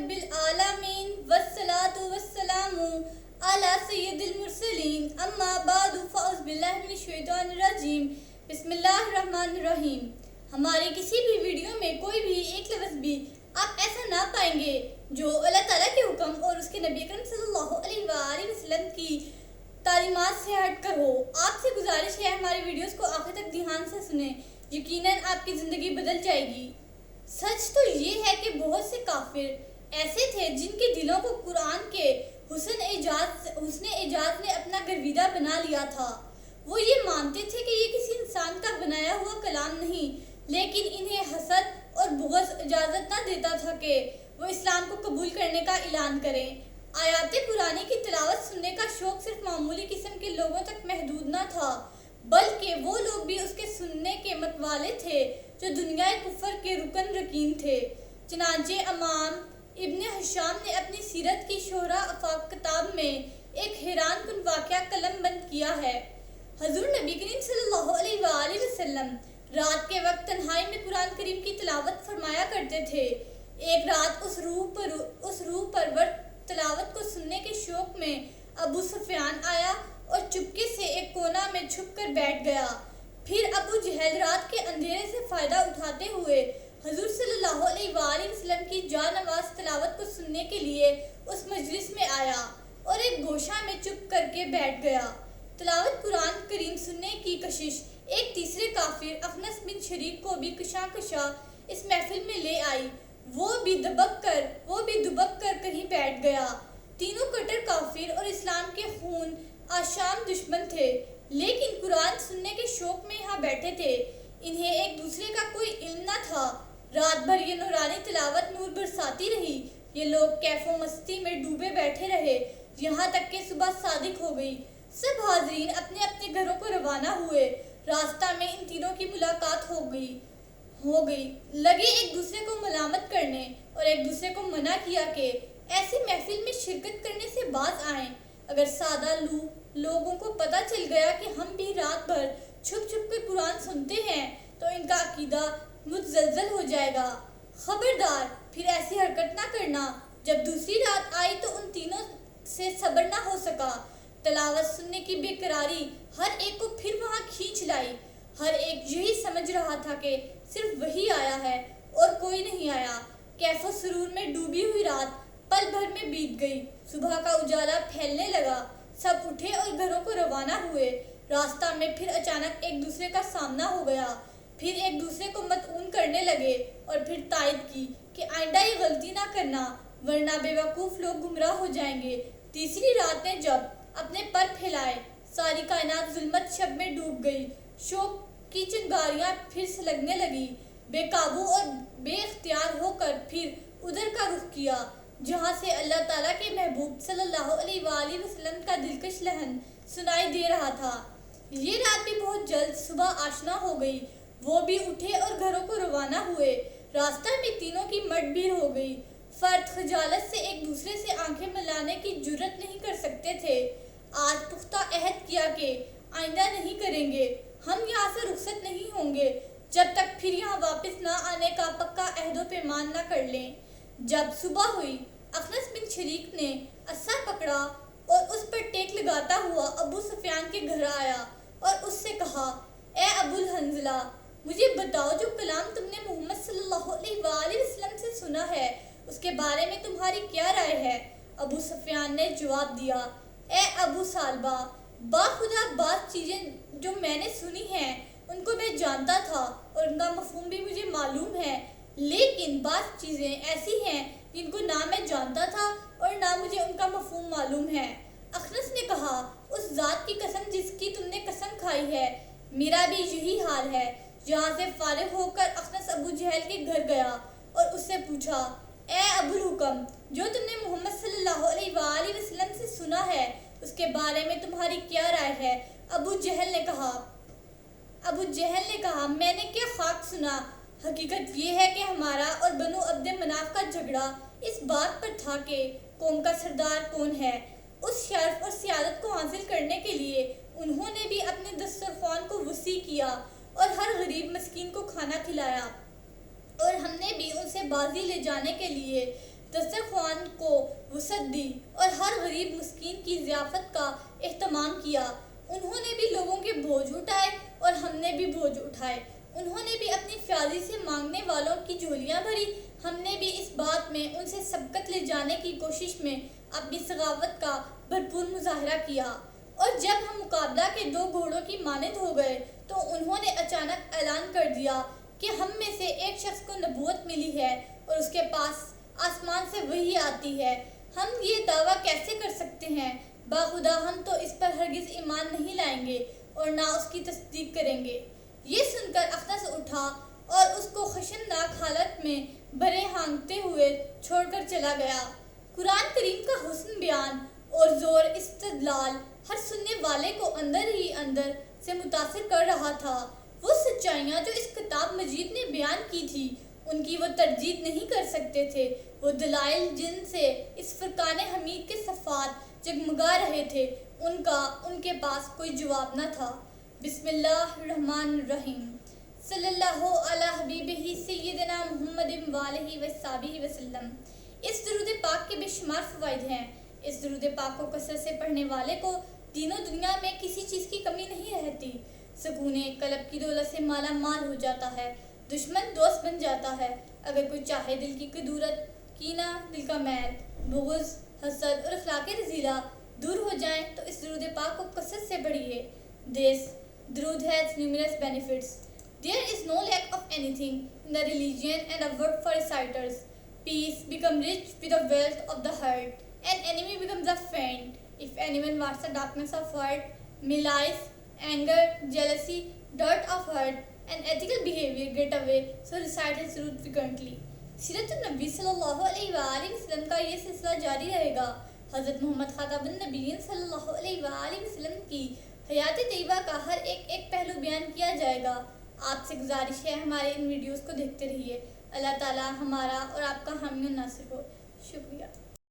رب العالمین والصلاة والسلام علی سید المرسلین اما بعد فاعوذ باللہ من الشیطان الرجیم بسم اللہ الرحمن الرحیم۔ ہماری کسی بھی ویڈیو میں کوئی بھی ایک لفظ بھی آپ ایسا نہ پائیں گے جو اللہ تعالیٰ کے حکم اور اس کے نبی اکرم صلی اللہ علیہ وآلہ وسلم کی تعلیمات سے ہٹ کر ہو۔ آپ سے گزارش ہے ہماری ویڈیوز کو آخر تک دھیان سے سنیں، یقیناً آپ کی زندگی بدل جائے گی۔ سچ تو یہ ہے کہ بہت سے کافر ایسے تھے جن کے دلوں کو قرآن کے حسن اعجاز نے اپنا گرویدہ بنا لیا تھا۔ وہ یہ مانتے تھے کہ یہ کسی انسان کا بنایا ہوا کلام نہیں، لیکن انہیں حسد اور بغض اجازت نہ دیتا تھا کہ وہ اسلام کو قبول کرنے کا اعلان کریں۔ آیات قرآنی کی تلاوت سننے کا شوق صرف معمولی قسم کے لوگوں تک محدود نہ تھا، بلکہ وہ لوگ بھی اس کے سننے کے متوالے تھے جو دنیا کفر کے رکن رکین تھے۔ چنانچہ امام ابن ہشام نے اپنی سیرت کی شہرہ آفاق کتاب میں ایک حیران کن واقعہ قلم بند کیا ہے۔ حضور نبی کریم صلی اللہ علیہ وآلہ وسلم رات کے وقت تنہائی میں قرآن کریم کی تلاوت فرمایا کرتے تھے۔ ایک رات اس روح پرور تلاوت کو سننے کے شوق میں ابو سفیان آیا اور چپکے سے ایک کونا میں چھپ کر بیٹھ گیا۔ پھر ابو جہل رات کے اندھیرے سے فائدہ اٹھاتے ہوئے حضور صلی اللہ علیہ وآلہ وسلم کی جانواز تلاوت کو سننے کے لیے اس مجلس میں آیا اور ایک گوشہ میں چپ کر کے بیٹھ گیا۔ تلاوت قرآن کریم سننے کی کشش ایک تیسرے کافر اخنس بن شریک کو بھی کشاں اس محفل میں لے آئی۔ وہ بھی دبک کر کہیں بیٹھ گیا۔ تینوں کٹر کافر اور اسلام کے خون آشام دشمن تھے، لیکن قرآن سننے کے شوق میں یہاں بیٹھے تھے۔ انہیں ایک دوسرے کا کوئی علم نہ تھا۔ رات بھر یہ نورانی تلاوت نور برساتی رہی۔ یہ لوگ کیف و مستی میں ڈوبے بیٹھے رہے یہاں تک کہ صبح صادق ہو گئی۔ سب حاضرین اپنے اپنے گھروں کو روانہ ہوئے۔ راستہ میں ان تینوں کی ملاقات ہو گئی۔ لگے ایک دوسرے کو ملامت کرنے اور ایک دوسرے کو منع کیا کہ ایسی محفل میں شرکت کرنے سے باز آئیں۔ اگر سادہ لوگوں کو پتہ چل گیا کہ ہم بھی رات بھر چھپ کر قرآن سنتے ہیں تو ان کا عقیدہ متزلزل ہو جائے گا۔ خبردار، پھر ایسی حرکت نہ کرنا۔ جب دوسری رات آئی تو ان تینوں سے صبر نہ ہو سکا۔ تلاوت سننے کی بے قراری ہر ایک کو پھر وہاں کھینچ لائی۔ ہر ایک یہی سمجھ رہا تھا کہ صرف وہی آیا ہے اور کوئی نہیں آیا۔ کیف و سرور میں ڈوبی ہوئی رات پل بھر میں بیت گئی۔ صبح کا اجالا پھیلنے لگا۔ سب اٹھے اور گھروں کو روانہ ہوئے۔ راستہ میں پھر اچانک ایک دوسرے کا سامنا ہو گیا۔ پھر ایک دوسرے کو مطعون کرنے لگے اور پھر تائید کی کہ آئندہ یہ غلطی نہ کرنا ورنہ بے وقوف لوگ گمراہ ہو جائیں گے۔ تیسری رات نے جب اپنے پر پھیلائے، ساری کائنات ظلمت شب میں ڈوب گئی۔ شوق کی چنگاریاں پھر سلگنے لگی۔ بے قابو اور بے اختیار ہو کر پھر ادھر کا رخ کیا جہاں سے اللہ تعالیٰ کے محبوب صلی اللہ علیہ وآلہ وسلم کا دلکش لحن سنائی دے رہا تھا۔ یہ رات بھی بہت جلد صبح آشنا ہو گئی۔ وہ بھی اٹھے اور گھروں کو روانہ ہوئے۔ راستہ میں تینوں کی مٹ بھیڑ ہو گئی۔ فرد خجالت سے ایک دوسرے سے آنکھیں ملانے کی جرأت نہیں کر سکتے تھے۔ آج پختہ عہد کیا کہ آئندہ نہیں کریں گے، ہم یہاں سے رخصت نہیں ہوں گے جب تک پھر یہاں واپس نہ آنے کا پکا عہد و پیمان نہ کر لیں۔ جب صبح ہوئی، اخنس بن شریک نے عصا پکڑا اور اس پر ٹیک لگاتا ہوا ابو سفیان کے گھر آیا اور اس سے کہا، اے ابو الحنظلہ، مجھے بتاؤ جو کلام تم نے محمد صلی اللہ علیہ وآلہ وسلم سے سنا ہے اس کے بارے میں تمہاری کیا رائے ہے؟ ابو سفیان نے جواب دیا، اے ابو سالبہ، باخدا بعض چیزیں جو میں نے سنی ہیں ان کو میں جانتا تھا اور ان کا مفہوم بھی مجھے معلوم ہے، لیکن بعض چیزیں ایسی ہیں جن کو نہ میں جانتا تھا اور نہ مجھے ان کا مفہوم معلوم ہے۔ اخنس نے کہا، اس ذات کی قسم جس کی تم نے قسم کھائی ہے، میرا بھی یہی حال ہے۔ یہاں سے فارغ ہو کر اخنس ابو جہل کے گھر گیا اور اس سے پوچھا، اے ابو الحکم، جو تم نے محمد صلی اللہ علیہ وآلہ وسلم سے سنا ہے اس کے بارے میں تمہاری کیا رائے ہے؟ ابو جہل نے کہا، میں نے کیا خاک سنا، حقیقت یہ ہے کہ ہمارا اور بنو عبد مناف کا جھگڑا اس بات پر تھا کہ قوم کا سردار کون ہے۔ اس شرف اور سیادت کو حاصل کرنے کے لیے انہوں نے بھی اپنے دسترخوان کو وسیع کیا اور ہر غریب مسکین کو کھانا کھلایا، اور ہم نے بھی ان سے بازی لے جانے کے لیے دسترخوان کو وسعت دی اور ہر غریب مسکین کی ضیافت کا اہتمام کیا۔ انہوں نے بھی لوگوں کے بوجھ اٹھائے اور ہم نے بھی بوجھ اٹھائے۔ انہوں نے بھی اپنی فیاضی سے مانگنے والوں کی جھولیاں بھری، ہم نے بھی اس بات میں ان سے سبقت لے جانے کی کوشش میں اپنی سخاوت کا بھرپور مظاہرہ کیا۔ اور جب ہم مقابلہ کے دو گھوڑوں کی مانند ہو گئے تو انہوں نے اچانک اعلان کر دیا کہ ہم میں سے ایک شخص کو نبوت ملی ہے اور اس کے پاس آسمان سے وحی آتی ہے۔ ہم یہ دعویٰ کیسے کر سکتے ہیں؟ باخدا ہم تو اس پر ہرگز ایمان نہیں لائیں گے اور نہ اس کی تصدیق کریں گے۔ یہ سن کر اخنس اٹھا اور اس کو خشنناک حالت میں برے ہانکتے ہوئے چھوڑ کر چلا گیا۔ قرآن کریم کا حسن بیان اور زور استدلال ہر سننے والے کو اندر ہی اندر سے متاثر کر رہا تھا۔ وہ سچائیاں جو اس کتاب مجید نے بیان کی تھی ان کی وہ تردید نہیں کر سکتے تھے۔ وہ دلائل جن سے اس فرقان حمید کے صفات جگمگا رہے تھے ان کے پاس کوئی جواب نہ تھا۔ بسم اللہ الرحمن الرحیم۔ صلی اللہ علی حبیبہ سیدنا محمد وآلہ وصحبہ وسلم۔ اس درود پاک کے بے شمار فوائد ہیں۔ اس درود پاک کو کثرت سے پڑھنے والے کو دین و دنیا میں کسی چیز کی کمی نہیں رہتی۔ سکون قلب کی دولت سے مالا مال ہو جاتا ہے، دشمن دوست بن جاتا ہے۔ اگر کوئی چاہے دل کی کدورت، کینہ، دل کا میل، بغض، حسد اور اخلاق رذیلہ دور ہو جائیں تو اس درود پاک کو کثرت سے پڑھیے۔ This درود has numerous benefits. There is no lack of anything in the religion and a word for reciters. Peace becomes rich with the wealth of the heart, and enemy becomes a friend. If anyone wants the darkness of heart, malice, anger, jealousy, dirt of heart, and ethical behavior get away, so recite his درود frequently. سیرت النبی صلی اللہ علیہ وآلہ وسلم کا یہ سلسلہ جاری رہے گا۔ حضرت محمد خاتم النبیین صلی اللہ علیہ وآلہ وسلم کی حیات طیبہ کا ہر ایک پہلو بیان کیا جائے گا۔ آپ سے گزارش ہے ہمارے ان ویڈیوز کو دیکھتے رہیے۔ اللہ تعالی ہمارا اور آپ کا حامی و ناصر ہو۔ شکریہ۔